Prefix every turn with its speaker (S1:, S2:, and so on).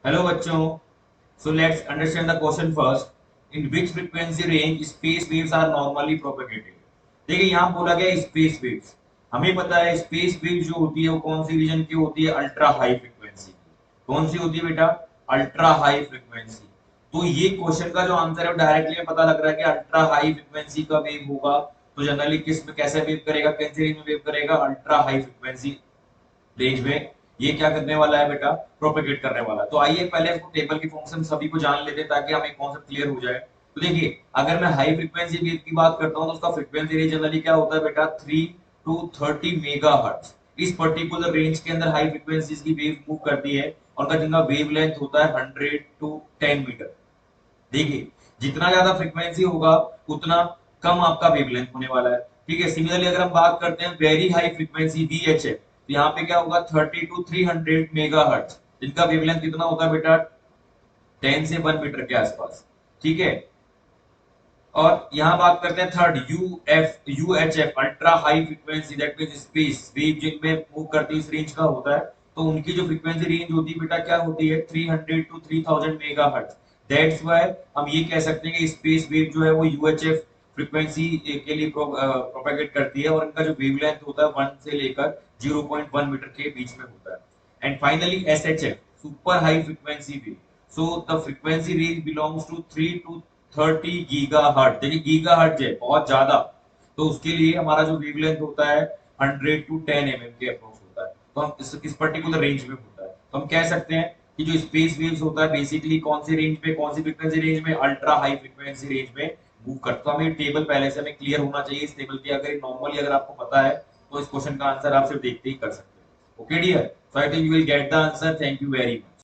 S1: Hello बच्चों, so let's understand the question first. In which frequency range space waves are normally propagated? देखिए यहाँ बोला गया space waves. हमें पता है स्पेस वेव जो होती है वो कौन सी रीजन की होती है? अल्ट्रा हाई फ्रीक्वेंसी की। कौन सी होती है बेटा? Ultra high frequency. तो ये क्वेश्चन का जो आंसर है वो डायरेक्टली पता लग रहा है कि अल्ट्रा हाई फ्रीक्वेंसी का वेव होगा। तो जनरली किस में कैसे वेव करेगा, कैसे रेंज में वेव करेगा? अल्ट्रा हाई फ्रीक्वेंसी रेंज में ये क्या करने वाला है बेटा? प्रोपेगेट करने वाला है। तो आइए पहले इसको टेबल की फॉर्म से हम सभी को जान लेते हैं ताकि हमें कॉन्सेप्ट क्लियर हो जाए। तो देखिए, अगर मैं हाई फ्रीक्वेंसी वेव की बात करता हूं तो उसका फ्रीक्वेंसी रेंज जनरली क्या होता है बेटा? 3 टू 30 मेगाहर्ट्ज। इस पर्टिकुलर रेंज के अंदर हाई फ्रीक्वेंसीज की वेव मूव करती है और का जिनका वेव लेंथ होता है 100 टू 10 मीटर। देखिए, जितना ज्यादा फ्रीक्वेंसी होगा उतना कम आपका वेवलेंथ होने वाला है। ठीक है। सिमिलरली अगर हम बात करते हैं वेरी हाई फ्रीक्वेंसी वीएचएफ, तो यहाँ पे क्या होगा? 30 टू 300 मेगाहर्ट्ज। जिनका वेवलेंथ कितना होता है बेटा? 10 से 1 मीटर के आसपास। ठीक है। और यहाँ बात करते हैं third UHF, ultra high frequency, that means space wave जिनमें मूव करती है इस रेंज का होता है। तो उनकी जो फ्रीक्वेंसी रेंज होती है बेटा क्या होती है? 300 टू 3000 मेगाहर्ट्ज। दैट्स व्हाई हम ये कह सकते हैं कि स्पेस वेव जो है वो यूएचएफ फ्रीक्वेंसी के लिए प्रोपेगेट करती है और इनका जो वेवलेंथ होता है 1 से लेकर 0.1 मीटर के बीच में होता है। And finally SHF, super high frequency wave. So the frequency range belongs to 3 to 30 gigahertz. देखिए गीगाहर्ट्ज है बहुत ज्यादा। तो उसके लिए हमारा जो वेवलेंथ होता है 100 टू 10 के अप्रोक्स होता है। तो हम इस पर्टिकुलर रेंज में होता है। तो हम कह सकते हैं कि जो स्पेस वेव्स होता है बेसिकली कौन सी रेंज पे, कौन सी फ्रीक्वेंसी रेंज में? अल्ट्रा हाई फ्रीक्वेंसी रेंज में मूव करता है। तो हमें टेबल पहले से हमें क्लियर होना चाहिए इस टेबल की। अगर नॉर्मली अगर आपको पता है तो इस क्वेश्चन का आंसर आप सिर्फ देखते ही कर सकते हैं। Okay dear, so I think you will get the answer. Thank you very much.